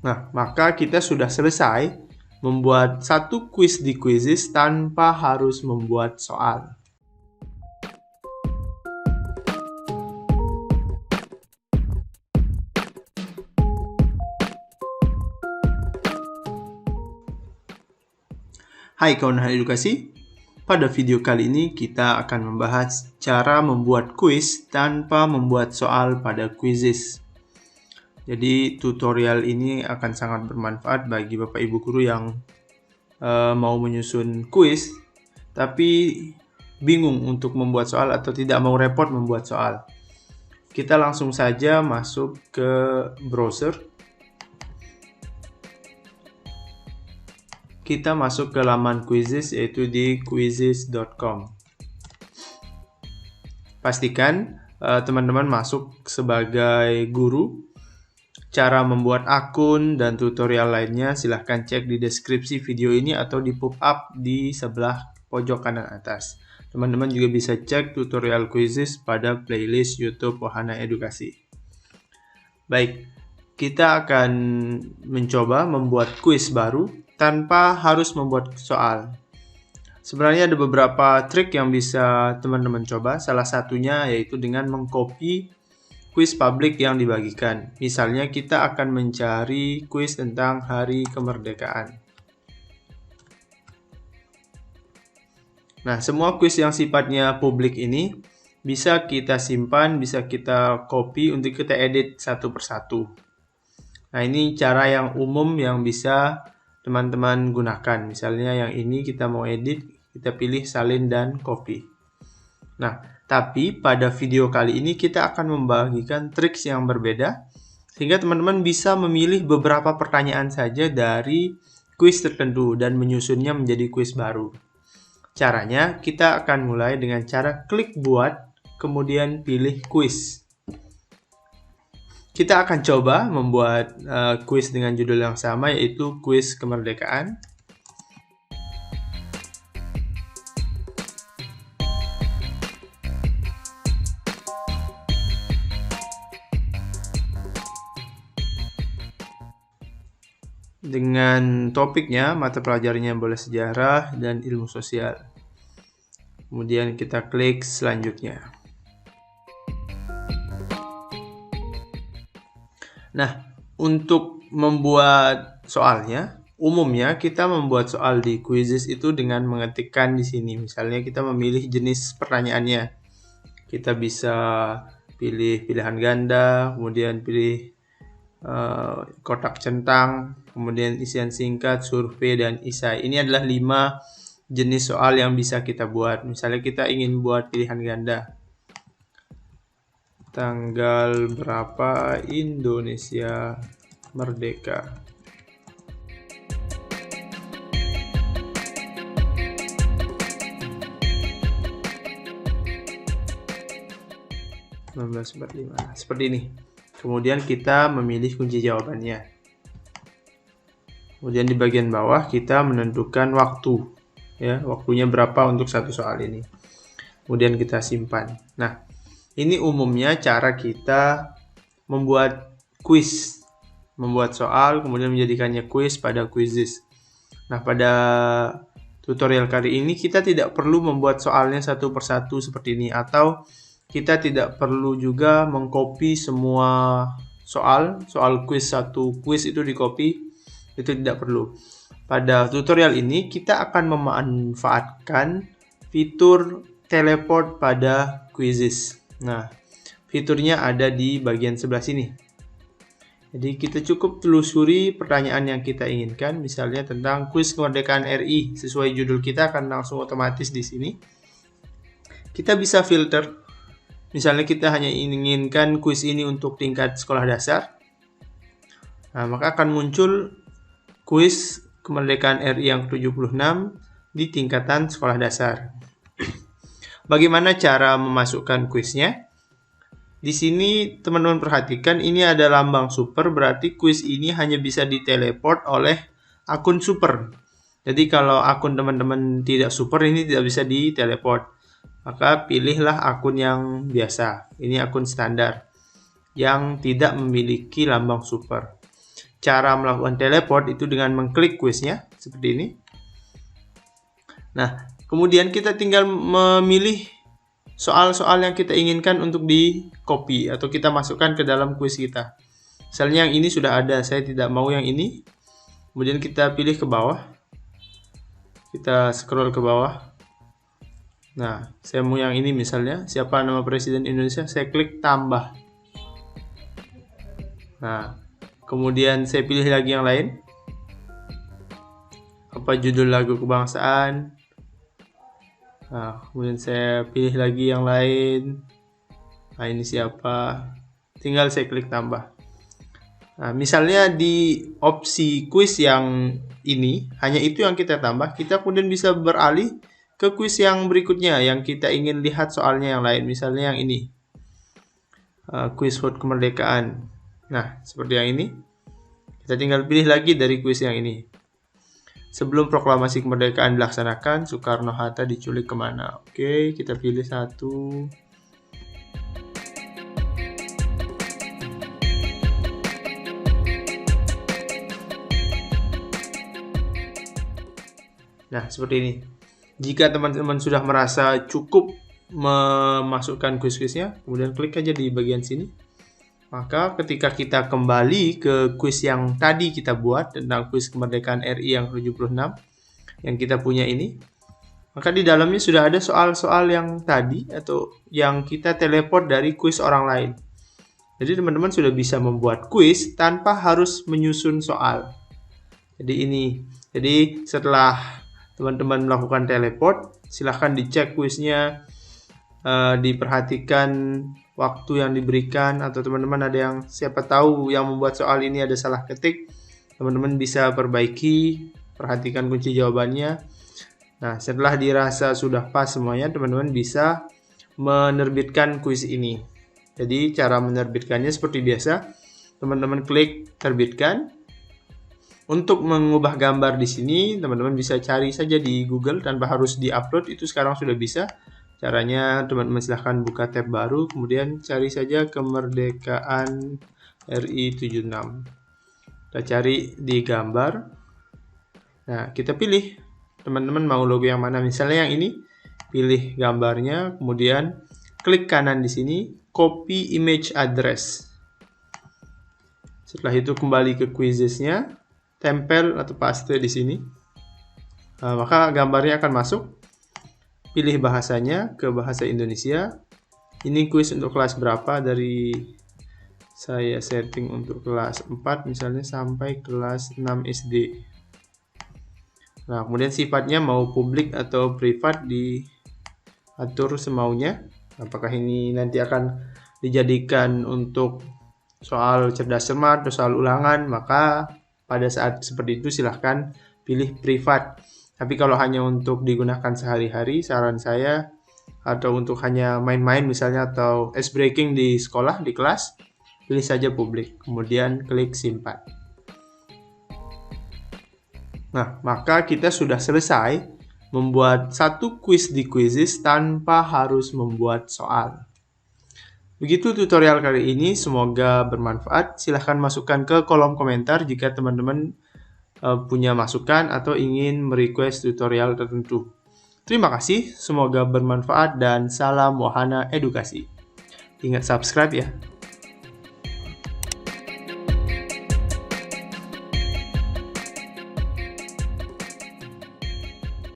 Nah, maka kita sudah selesai membuat satu kuis di Quizizz tanpa harus membuat soal. Hai kawan ahli edukasi, pada video kali ini kita akan membahas cara membuat kuis tanpa membuat soal pada Quizizz. Jadi tutorial ini akan sangat bermanfaat bagi Bapak Ibu guru yang mau menyusun kuis tapi bingung untuk membuat soal atau tidak mau repot membuat soal. Kita langsung saja masuk ke browser. Kita masuk ke laman Quizizz, yaitu di quizizz.com. Pastikan teman-teman masuk sebagai guru. Cara membuat akun dan tutorial lainnya silahkan cek di deskripsi video ini atau di pop-up di sebelah pojok kanan atas. Teman-teman juga bisa cek tutorial Quizizz pada playlist YouTube Wahana Edukasi. Baik, kita akan mencoba membuat kuis baru tanpa harus membuat soal. Sebenarnya ada beberapa trik yang bisa teman-teman coba. Salah satunya yaitu dengan mengcopy kuis publik yang dibagikan. Misalnya kita akan mencari kuis tentang Hari Kemerdekaan. Nah, semua kuis yang sifatnya publik ini bisa kita simpan, bisa kita copy untuk kita edit satu persatu. Nah, ini cara yang umum yang bisa teman-teman gunakan. Misalnya yang ini kita mau edit, kita pilih salin dan copy. Nah, tapi pada video kali ini kita akan membagikan trik yang berbeda sehingga teman-teman bisa memilih beberapa pertanyaan saja dari kuis tertentu dan menyusunnya menjadi kuis baru. Caranya kita akan mulai dengan cara klik buat, kemudian pilih kuis. Kita akan coba membuat kuis dengan judul yang sama, yaitu kuis kemerdekaan. Dengan topiknya, mata pelajarannya boleh sejarah dan ilmu sosial. Kemudian kita klik selanjutnya. Nah, untuk membuat soalnya, umumnya kita membuat soal di Quizizz itu dengan mengetikkan di sini. Misalnya kita memilih jenis pertanyaannya. Kita bisa pilih pilihan ganda, kemudian pilih kotak centang, kemudian isian singkat, survei, dan isai. Ini adalah 5 jenis soal yang bisa kita buat. Misalnya kita ingin buat pilihan ganda. Tanggal berapa Indonesia merdeka? Seperti ini. Kemudian kita memilih kunci jawabannya. Kemudian di bagian bawah kita menentukan waktu, ya, waktunya berapa untuk satu soal ini. Kemudian kita simpan. Nah, ini umumnya cara kita membuat kuis, membuat soal, kemudian menjadikannya kuis pada Quizizz. Nah, pada tutorial kali ini kita tidak perlu membuat soalnya satu persatu seperti ini, atau kita tidak perlu juga mengcopy semua soal kuis, satu kuis itu di-copy, itu tidak perlu. Pada tutorial ini kita akan memanfaatkan fitur teleport pada Quizizz. Nah, fiturnya ada di bagian sebelah sini. Jadi kita cukup telusuri pertanyaan yang kita inginkan, misalnya tentang kuis kemerdekaan RI, sesuai judul kita akan langsung otomatis di sini. Kita bisa filter, misalnya kita hanya inginkan kuis ini untuk tingkat sekolah dasar. Nah, maka akan muncul kuis kemerdekaan RI yang ke-76 di tingkatan sekolah dasar. Bagaimana cara memasukkan kuisnya? Di sini teman-teman perhatikan ini ada lambang super, berarti kuis ini hanya bisa diteleport oleh akun super. Jadi kalau akun teman-teman tidak super, ini tidak bisa diteleport. Maka pilihlah akun yang biasa. Ini akun standar yang tidak memiliki lambang super. cara melakukan teleport itu dengan mengklik kuisnya seperti ini. Nah, kemudian kita tinggal memilih soal-soal yang kita inginkan untuk di copy atau kita masukkan ke dalam kuis kita. Misalnya yang ini sudah ada, saya tidak mau yang ini. Kemudian kita pilih ke bawah. Kita scroll ke bawah. Nah, saya mau yang ini misalnya, siapa nama Presiden Indonesia, saya klik tambah. Nah, kemudian saya pilih lagi yang lain. Apa judul lagu kebangsaan? Nah, kemudian saya pilih lagi yang lain. Nah, ini siapa? Tinggal saya klik tambah. Nah, misalnya di opsi kuis yang ini, hanya itu yang kita tambah, kita kemudian bisa beralih ke kuis yang berikutnya yang kita ingin lihat soalnya yang lain. Misalnya yang ini, kuis HUT kemerdekaan. Nah, seperti yang ini. Kita tinggal pilih lagi dari kuis yang ini. Sebelum proklamasi kemerdekaan dilaksanakan, Soekarno-Hatta diculik kemana? Oke, kita pilih satu. Nah, seperti ini. Jika teman-teman sudah merasa cukup memasukkan kuis-kuisnya, kemudian klik aja di bagian sini. Maka ketika kita kembali ke kuis yang tadi kita buat tentang kuis kemerdekaan RI yang 76 yang kita punya ini, maka di dalamnya sudah ada soal-soal yang tadi atau yang kita teleport dari kuis orang lain. Jadi teman-teman sudah bisa membuat kuis tanpa harus menyusun soal. Jadi setelah teman-teman melakukan teleport, silahkan dicek kuisnya, diperhatikan waktu yang diberikan, atau teman-teman ada yang siapa tahu yang membuat soal ini ada salah ketik, teman-teman bisa perbaiki, perhatikan kunci jawabannya. Nah, setelah dirasa sudah pas semuanya, teman-teman bisa menerbitkan kuis ini. Jadi cara menerbitkannya seperti biasa, teman-teman klik terbitkan. Untuk mengubah gambar di sini, teman-teman bisa cari saja di Google tanpa harus di-upload, itu sekarang sudah bisa. Caranya teman-teman silahkan buka tab baru, kemudian cari saja kemerdekaan RI 76. Kita cari di gambar. Nah, kita pilih teman-teman mau logo yang mana. Misalnya yang ini, pilih gambarnya, kemudian klik kanan di sini, copy image address. Setelah itu kembali ke quizzesnya, tempel atau paste di sini. Nah, maka gambarnya akan masuk. Pilih bahasanya ke bahasa Indonesia. Ini kuis untuk kelas berapa, dari saya setting untuk kelas 4 misalnya sampai kelas 6 SD. Nah, kemudian sifatnya mau publik atau privat diatur semaunya. Apakah ini nanti akan dijadikan untuk soal cerdas cermat atau soal ulangan, maka pada saat seperti itu silahkan pilih privat. Tapi kalau hanya untuk digunakan sehari-hari, saran saya, atau untuk hanya main-main misalnya, atau ice breaking di sekolah, di kelas, pilih saja publik, kemudian klik simpan. Nah, maka kita sudah selesai membuat satu kuis di Quizizz tanpa harus membuat soal. Begitu tutorial kali ini, semoga bermanfaat. Silahkan masukkan ke kolom komentar jika teman-teman punya masukan atau ingin merequest tutorial tertentu. Terima kasih, semoga bermanfaat dan salam wahana edukasi. Ingat subscribe ya.